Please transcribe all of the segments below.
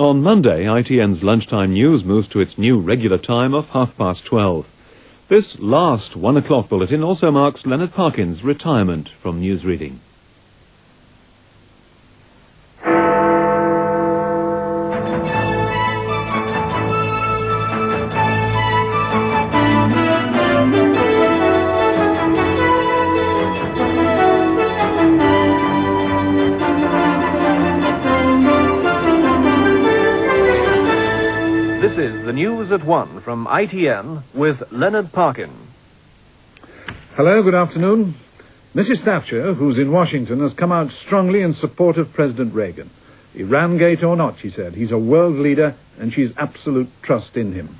On Monday, ITN's lunchtime news moves to its new regular time of 12:30. This last 1 o'clock bulletin also marks Leonard Parkin's retirement from newsreading. This is the News at 1 from ITN with Leonard Parkin. Hello, good afternoon. Mrs. Thatcher, who's in Washington, has come out strongly in support of President Reagan. Iran-gate or not, she said, he's a world leader and she's absolute trust in him.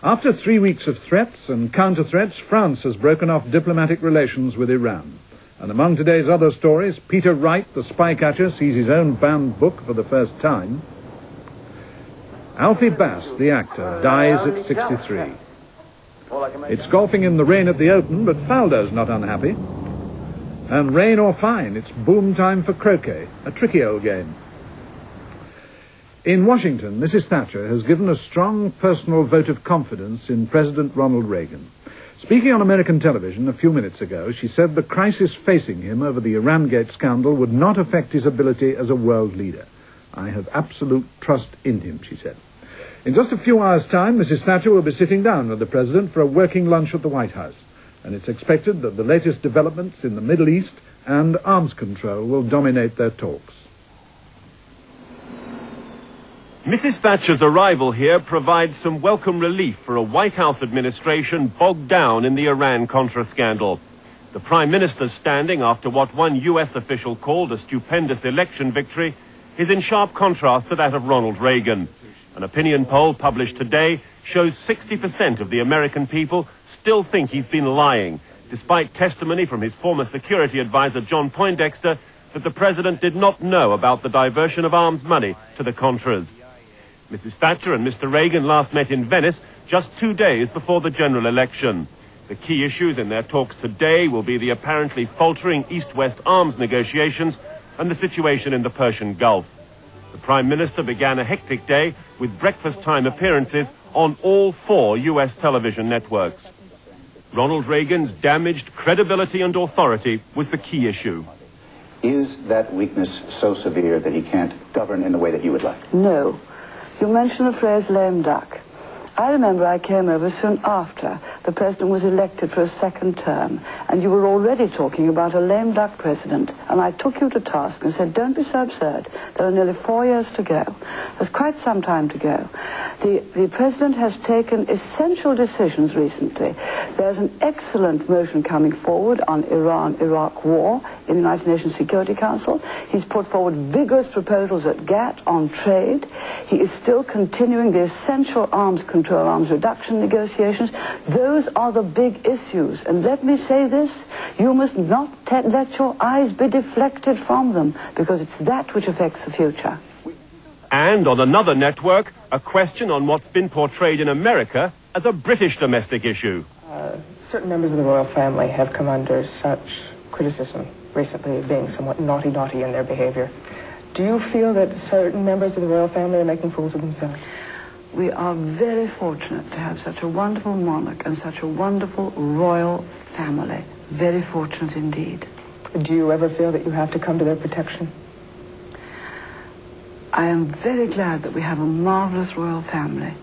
After 3 weeks of threats and counter-threats, France has broken off diplomatic relations with Iran. And among today's other stories, Peter Wright, the spy catcher, sees his own banned book for the first time. Alfie Bass, the actor, dies at 63. It's golfing in the rain at the Open, but Faldo's not unhappy. And rain or fine, it's boom time for croquet, a tricky old game. In Washington, Mrs. Thatcher has given a strong personal vote of confidence in President Ronald Reagan. Speaking on American television a few minutes ago, she said the crisis facing him over the Iran-gate scandal would not affect his ability as a world leader. I have absolute trust in him, she said. In just a few hours' time, Mrs. Thatcher will be sitting down with the President for a working lunch at the White House. And it's expected that the latest developments in the Middle East and arms control will dominate their talks. Mrs. Thatcher's arrival here provides some welcome relief for a White House administration bogged down in the Iran-Contra scandal. The Prime Minister's standing after what one U.S. official called a stupendous election victory is in sharp contrast to that of Ronald Reagan. An opinion poll published today shows 60% of the American people still think he's been lying, despite testimony from his former security advisor John Poindexter that the president did not know about the diversion of arms money to the Contras. Mrs. Thatcher and Mr. Reagan last met in Venice just 2 days before the general election. The key issues in their talks today will be the apparently faltering East-West arms negotiations and the situation in the Persian Gulf. The Prime Minister began a hectic day with breakfast-time appearances on all 4 U.S. television networks. Ronald Reagan's damaged credibility and authority was the key issue. Is that weakness so severe that he can't govern in the way that you would like? No. You mentioned the phrase lame duck. I remember I came over soon after the president was elected for a second term, and you were already talking about a lame duck president, and I took you to task and said, don't be so absurd. There are nearly 4 years to go. There's quite some time to go. The president has taken essential decisions recently. There's an excellent motion coming forward on Iran-Iraq war in the United Nations Security Council. He's put forward vigorous proposals at GATT on trade. He is still continuing the essential arms reduction negotiations. Those are the big issues. And let me say this, you must not let your eyes be deflected from them, because it's that which affects the future. And on another network, a question on what's been portrayed in America as a British domestic issue. Certain members of the royal family have come under such criticism recently of being somewhat naughty in their behavior. Do you feel that certain members of the royal family are making fools of themselves? We are very fortunate to have such a wonderful monarch and such a wonderful royal family. Very fortunate indeed. Do you ever feel that you have to come to their protection? I am very glad that we have a marvelous royal family.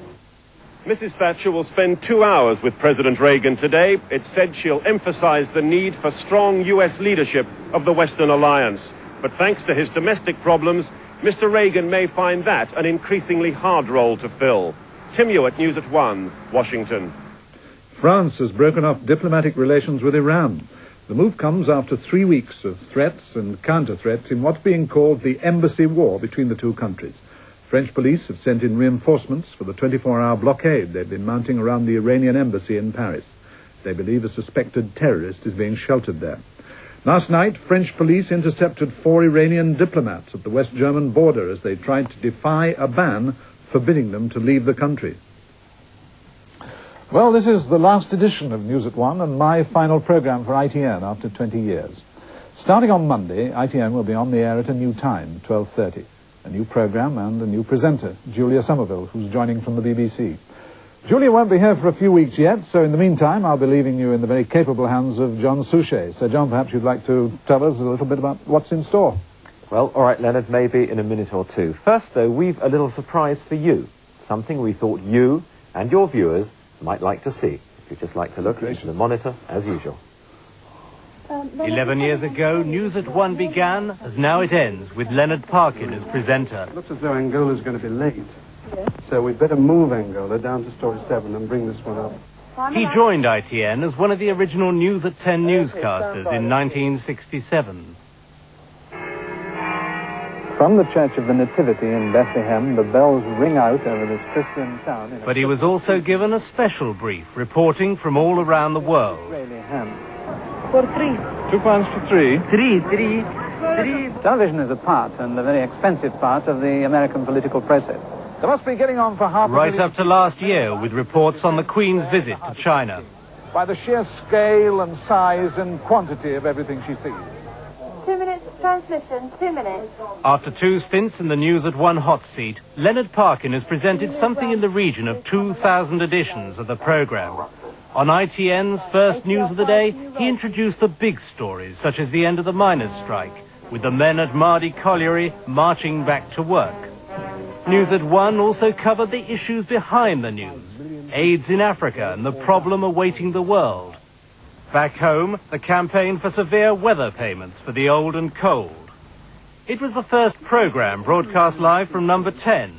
Mrs. Thatcher will spend 2 hours with President Reagan today. It's said she'll emphasize the need for strong U.S. leadership of the Western Alliance. But thanks to his domestic problems, Mr. Reagan may find that an increasingly hard role to fill. Tim Hewitt, News at 1, Washington. France has broken off diplomatic relations with Iran. The move comes after 3 weeks of threats and counter-threats in what's being called the embassy war between the two countries. French police have sent in reinforcements for the 24-hour blockade they've been mounting around the Iranian embassy in Paris. They believe a suspected terrorist is being sheltered there. Last night, French police intercepted 4 Iranian diplomats at the West German border as they tried to defy a ban forbidding them to leave the country. Well, this is the last edition of News at 1 and my final programme for ITN after 20 years. Starting on Monday, ITN will be on the air at a new time, 12:30. a new programme and a new presenter, Julia Somerville, who's joining from the BBC. Julia won't be here for a few weeks yet, so in the meantime I'll be leaving you in the very capable hands of John Suchet. So John, perhaps you'd like to tell us a little bit about what's in store. Well, all right, Leonard, maybe in a minute or two. First, though, we've a little surprise for you. Something we thought you and your viewers might like to see. If you'd just like to look into the monitor, as usual. 11 years ago, News at 1 began, as now it ends, with Leonard Parkin as presenter. It looks as though Angola's going to be late. Yes. So we'd better move Angola down to story 7 and bring this one up. He joined ITN as one of the original News at 10 newscasters in 1967. From the Church of the Nativity in Bethlehem, the bells ring out over this Christian town. But he was also given a special brief, reporting from all around the world. For 3. £2 for 3. 3. Television is a part, and a very expensive part, of the American political process. They must be getting on for half a Right million... up to last year, with reports on the Queen's visit to China. By the sheer scale and size and quantity of everything she sees. 2 minutes transmission, 2 minutes. After 2 stints in the News at 1 hot seat, Leonard Parkin has presented something in the region of 2,000 editions of the programme. On ITN's first News of the Day, he introduced the big stories, such as the end of the miners' strike, with the men at Mardy Colliery marching back to work. News at 1 also covered the issues behind the news, AIDS in Africa and the problem awaiting the world. Back home, the campaign for severe weather payments for the old and cold. It was the first programme broadcast live from number 10.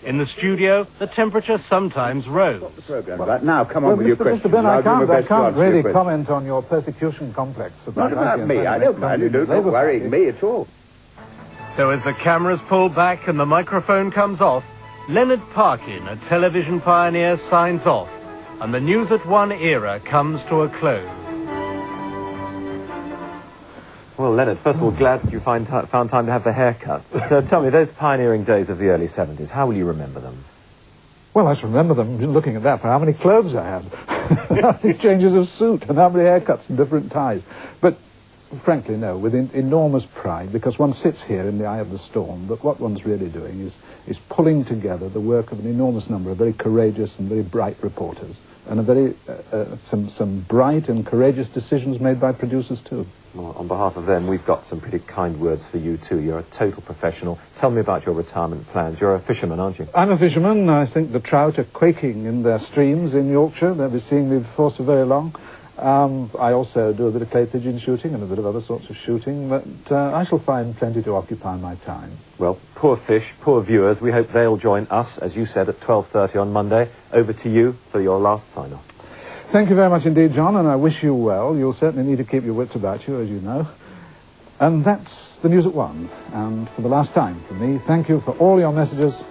In the studio, the temperature sometimes rose. Right, now, come on with your question. Mr. Ben, I can't really comment on your persecution complex. Not about me. I don't mind. You're not worrying me at all. So as the cameras pull back and the microphone comes off, Leonard Parkin, a television pioneer, signs off, and the News at 1 era comes to a close. Well, Leonard, first of all, glad you found time to have the haircut. But tell me, those pioneering days of the early 70s, how will you remember them? Well, I should remember them looking at that for how many clothes I had, how many changes of suit, and how many haircuts and different ties. But frankly, no, with enormous pride, because one sits here in the eye of the storm, but what one's really doing is pulling together the work of an enormous number of very courageous and very bright reporters, and a very some bright and courageous decisions made by producers too. Well, on behalf of them, we've got some pretty kind words for you too. You're a total professional. Tell me about your retirement plans. You're a fisherman, aren't you? I'm a fisherman. I think the trout are quaking in their streams in Yorkshire. They'll be seeing me before so very long. I also do a bit of clay pigeon shooting and a bit of other sorts of shooting, but I shall find plenty to occupy my time. Well, poor fish, poor viewers. We hope they'll join us, as you said, at 12:30 on Monday. Over to you for your last sign-off. Thank you very much indeed, John, and I wish you well. You'll certainly need to keep your wits about you, as you know. And that's the News at 1. And for the last time from me, thank you for all your messages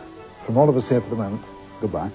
from all of us here for the moment. Goodbye.